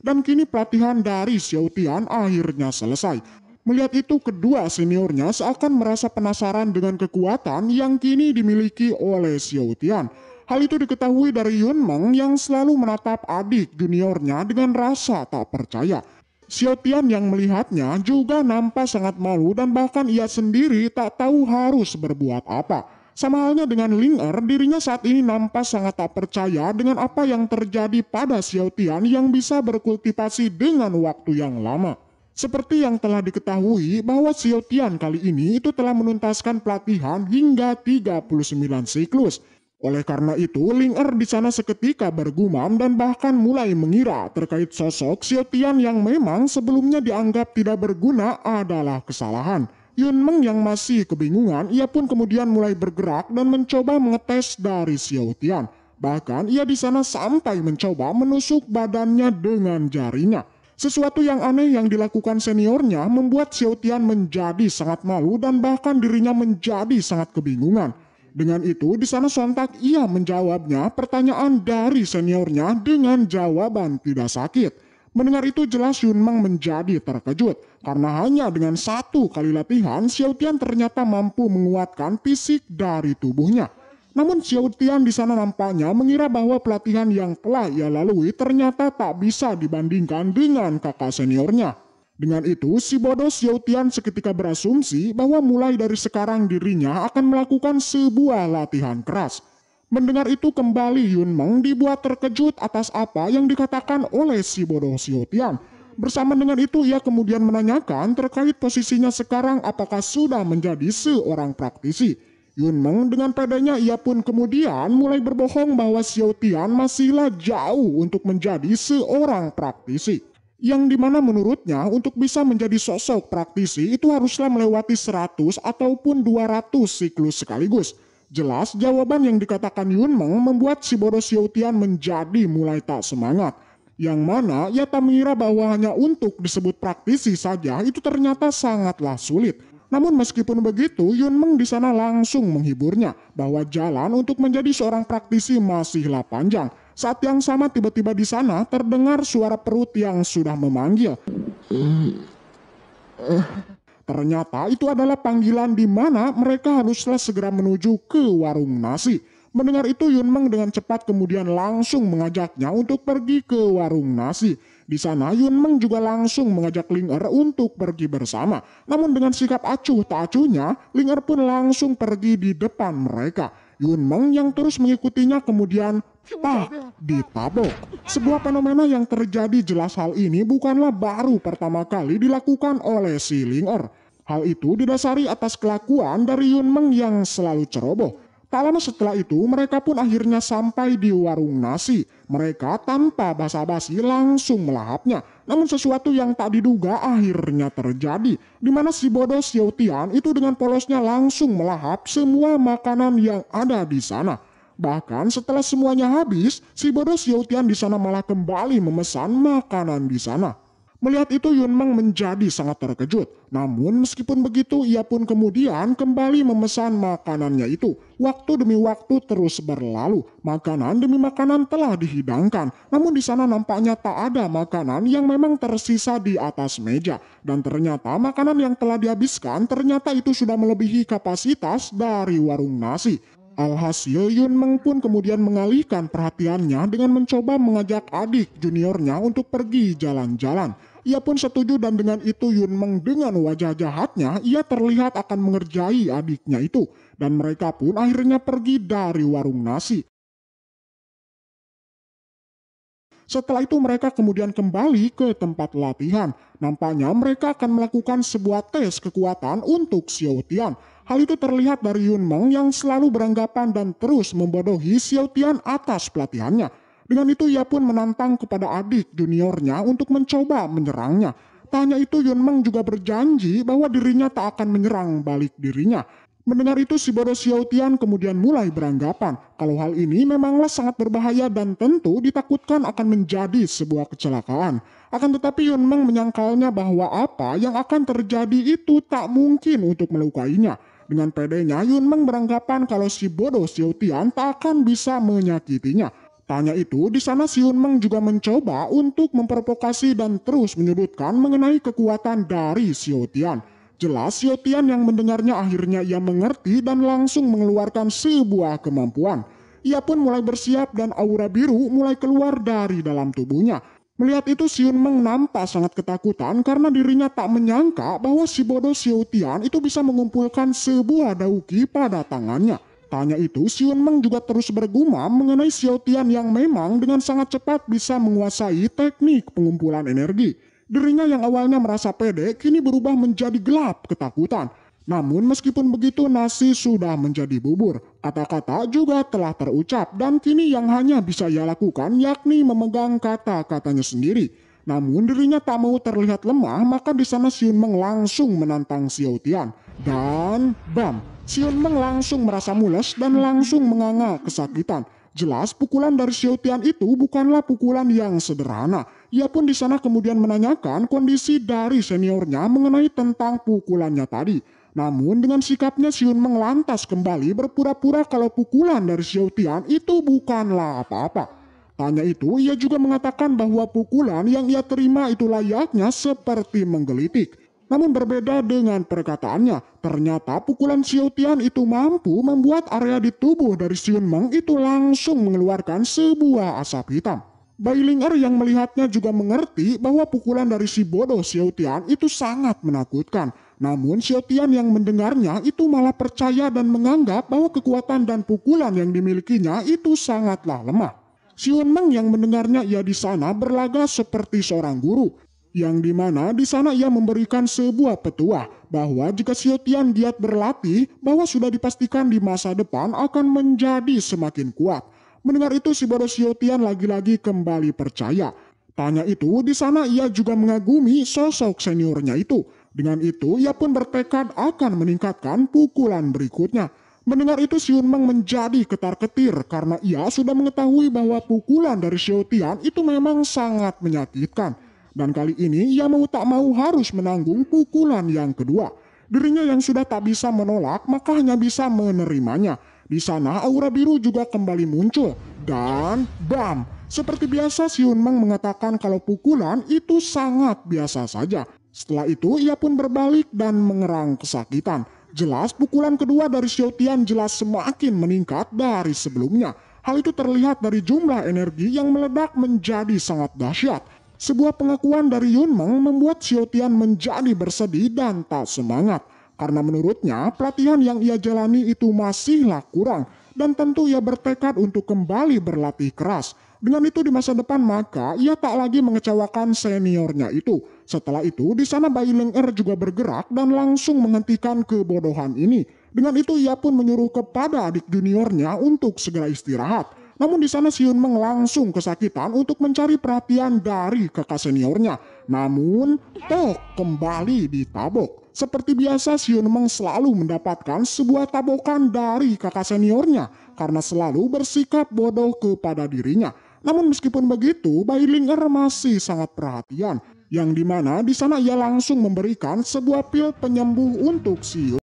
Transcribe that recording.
Dan kini pelatihan dari Xiao Tian akhirnya selesai. Melihat itu, kedua seniornya seakan merasa penasaran dengan kekuatan yang kini dimiliki oleh Xiao Tian. Hal itu diketahui dari Yun Meng yang selalu menatap adik juniornya dengan rasa tak percaya. Xiao Tian yang melihatnya juga nampak sangat malu dan bahkan ia sendiri tak tahu harus berbuat apa. Sama halnya dengan Ling Er, dirinya saat ini nampak sangat tak percaya dengan apa yang terjadi pada Xiao Tian yang bisa berkultivasi dengan waktu yang lama. Seperti yang telah diketahui bahwa Xiao Tian kali ini itu telah menuntaskan pelatihan hingga 39 siklus. Oleh karena itu, Ling Er di sana seketika bergumam dan bahkan mulai mengira terkait sosok Xiao Tian yang memang sebelumnya dianggap tidak berguna adalah kesalahan. Yun Meng yang masih kebingungan, ia pun kemudian mulai bergerak dan mencoba mengetes dari Xiao Tian. Bahkan ia di sana sampai mencoba menusuk badannya dengan jarinya. Sesuatu yang aneh yang dilakukan seniornya membuat Xiao Tian menjadi sangat malu dan bahkan dirinya menjadi sangat kebingungan. Dengan itu, di sana sontak ia menjawabnya pertanyaan dari seniornya dengan jawaban tidak sakit. Mendengar itu jelas Yun Meng menjadi terkejut karena hanya dengan satu kali latihan Xiao Tian ternyata mampu menguatkan fisik dari tubuhnya. Namun Xiao Tian di sana nampaknya mengira bahwa pelatihan yang telah ia lalui ternyata tak bisa dibandingkan dengan kakak seniornya. Dengan itu, si bodoh Xiao Tian seketika berasumsi bahwa mulai dari sekarang dirinya akan melakukan sebuah latihan keras. Mendengar itu kembali Yun Meng dibuat terkejut atas apa yang dikatakan oleh si bodoh Xiao Tian. Bersama dengan itu ia kemudian menanyakan terkait posisinya sekarang apakah sudah menjadi seorang praktisi. Yun Meng dengan pedenya ia pun kemudian mulai berbohong bahwa Xiao Tian masihlah jauh untuk menjadi seorang praktisi. Yang dimana menurutnya untuk bisa menjadi sosok praktisi itu haruslah melewati 100 ataupun 200 siklus sekaligus. Jelas jawaban yang dikatakan Yun Meng membuat si bodoh Xiao Tian menjadi mulai tak semangat. Yang mana ia tak mengira bahwa hanya untuk disebut praktisi saja itu ternyata sangatlah sulit. Namun meskipun begitu, Yun Meng di sana langsung menghiburnya bahwa jalan untuk menjadi seorang praktisi masihlah panjang. Saat yang sama tiba-tiba di sana terdengar suara perut yang sudah memanggil. Ternyata itu adalah panggilan di mana mereka haruslah segera menuju ke warung nasi. Mendengar itu Yun Meng dengan cepat kemudian langsung mengajaknya untuk pergi ke warung nasi. Di sana Yun Meng juga langsung mengajak Ling Er untuk pergi bersama. Namun dengan sikap acuh tak acuhnya, Ling Er pun langsung pergi di depan mereka. Yun Meng yang terus mengikutinya kemudian ditabok. Sebuah fenomena yang terjadi jelas hal ini bukanlah baru pertama kali dilakukan oleh si Ling Er. Hal itu didasari atas kelakuan dari Yun Meng yang selalu ceroboh. Tak lama setelah itu mereka pun akhirnya sampai di warung nasi. Mereka tanpa basa-basi langsung melahapnya. Namun sesuatu yang tak diduga akhirnya terjadi. Di mana si bodoh Xiao Tian itu dengan polosnya langsung melahap semua makanan yang ada di sana. Bahkan setelah semuanya habis, si bodoh Xiao Tian di sana malah kembali memesan makanan di sana. Melihat itu Yun Meng menjadi sangat terkejut. Namun meskipun begitu ia pun kemudian kembali memesan makanannya itu. Waktu demi waktu terus berlalu. Makanan demi makanan telah dihidangkan. Namun di sana nampaknya tak ada makanan yang memang tersisa di atas meja. Dan ternyata makanan yang telah dihabiskan ternyata itu sudah melebihi kapasitas dari warung nasi. Alhasil Yun Meng pun kemudian mengalihkan perhatiannya dengan mencoba mengajak adik juniornya untuk pergi jalan-jalan. Ia pun setuju dan dengan itu Yun Meng dengan wajah jahatnya ia terlihat akan mengerjai adiknya itu. Dan mereka pun akhirnya pergi dari warung nasi. Setelah itu mereka kemudian kembali ke tempat latihan. Nampaknya mereka akan melakukan sebuah tes kekuatan untuk Xiao Tian. Hal itu terlihat dari Yun Meng yang selalu beranggapan dan terus membodohi Xiao Tian atas pelatihannya. Dengan itu ia pun menantang kepada adik juniornya untuk mencoba menyerangnya. Tak hanya itu Yun Meng juga berjanji bahwa dirinya tak akan menyerang balik dirinya. Mendengar itu si bodoh Xiao Tian kemudian mulai beranggapan kalau hal ini memanglah sangat berbahaya dan tentu ditakutkan akan menjadi sebuah kecelakaan. Akan tetapi Yun Meng menyangkalnya bahwa apa yang akan terjadi itu tak mungkin untuk melukainya. Dengan pedenya Yun Meng beranggapan kalau si bodoh Xiao Tian tak akan bisa menyakitinya. Tanya itu, di sana Xiun Meng juga mencoba untuk memprovokasi dan terus menyudutkan mengenai kekuatan dari Xiao Tian. Jelas Xiao Tian yang mendengarnya akhirnya ia mengerti dan langsung mengeluarkan sebuah kemampuan. Ia pun mulai bersiap dan aura biru mulai keluar dari dalam tubuhnya. Melihat itu Xiun Meng nampak sangat ketakutan karena dirinya tak menyangka bahwa si bodoh Xiao Tian itu bisa mengumpulkan sebuah dauki pada tangannya. Tanya itu, Xiun Meng juga terus bergumam mengenai Xiao Tian yang memang dengan sangat cepat bisa menguasai teknik pengumpulan energi. Dirinya yang awalnya merasa pede, kini berubah menjadi gelap ketakutan. Namun meskipun begitu nasi sudah menjadi bubur. Kata-kata juga telah terucap dan kini yang hanya bisa ia lakukan yakni memegang kata-katanya sendiri. Namun dirinya tak mau terlihat lemah, maka di sana Xiun Meng langsung menantang Xiao Tian. Dan bam! Xiun Meng langsung merasa mules dan langsung menganga kesakitan. Jelas pukulan dari Xiao Tian itu bukanlah pukulan yang sederhana. Ia pun di sana kemudian menanyakan kondisi dari seniornya mengenai tentang pukulannya tadi. Namun dengan sikapnya Xiun Meng lantas kembali berpura-pura kalau pukulan dari Xiao Tian itu bukanlah apa-apa. Tanya itu, ia juga mengatakan bahwa pukulan yang ia terima itu layaknya seperti menggelitik. Namun berbeda dengan perkataannya, ternyata pukulan Xiao Tian itu mampu membuat area di tubuh dari Xiun Meng itu langsung mengeluarkan sebuah asap hitam. Bai Ling yang melihatnya juga mengerti bahwa pukulan dari si bodoh Xiao Tian itu sangat menakutkan. Namun Xiao Tian yang mendengarnya itu malah percaya dan menganggap bahwa kekuatan dan pukulan yang dimilikinya itu sangatlah lemah. Xiun Meng yang mendengarnya ia di sana berlaga seperti seorang guru. Yang dimana di sana ia memberikan sebuah petuah bahwa jika Xiao Tian giat berlatih bahwa sudah dipastikan di masa depan akan menjadi semakin kuat. Mendengar itu si bodoh Xiao Tian lagi-lagi kembali percaya. Tanya itu di sana ia juga mengagumi sosok seniornya itu. Dengan itu ia pun bertekad akan meningkatkan pukulan berikutnya. Mendengar itu Xiun Meng menjadi ketar-ketir karena ia sudah mengetahui bahwa pukulan dari Xiao Tian itu memang sangat menyakitkan. Dan kali ini ia mau tak mau harus menanggung pukulan yang kedua. Dirinya yang sudah tak bisa menolak maka hanya bisa menerimanya. Di sana aura biru juga kembali muncul. Dan bam! Seperti biasa Xiun Meng mengatakan kalau pukulan itu sangat biasa saja. Setelah itu ia pun berbalik dan mengerang kesakitan. Jelas pukulan kedua dari Xiao Tian jelas semakin meningkat dari sebelumnya. Hal itu terlihat dari jumlah energi yang meledak menjadi sangat dahsyat. Sebuah pengakuan dari Yun Meng membuat Xiao Tian menjadi bersedih dan tak semangat. Karena menurutnya pelatihan yang ia jalani itu masihlah kurang. Dan tentu ia bertekad untuk kembali berlatih keras. Dengan itu di masa depan maka ia tak lagi mengecewakan seniornya itu. Setelah itu di sana Bai Ling juga bergerak dan langsung menghentikan kebodohan ini. Dengan itu ia pun menyuruh kepada adik juniornya untuk segera istirahat. Namun di sana Xiun Meng langsung kesakitan untuk mencari perhatian dari kakak seniornya. Namun, kembali ditabok. Seperti biasa Xiun Meng selalu mendapatkan sebuah tabokan dari kakak seniornya karena selalu bersikap bodoh kepada dirinya. Namun meskipun begitu, Bai Ling masih sangat perhatian. Yang dimana di sana ia langsung memberikan sebuah pil penyembuh untuk Xiun.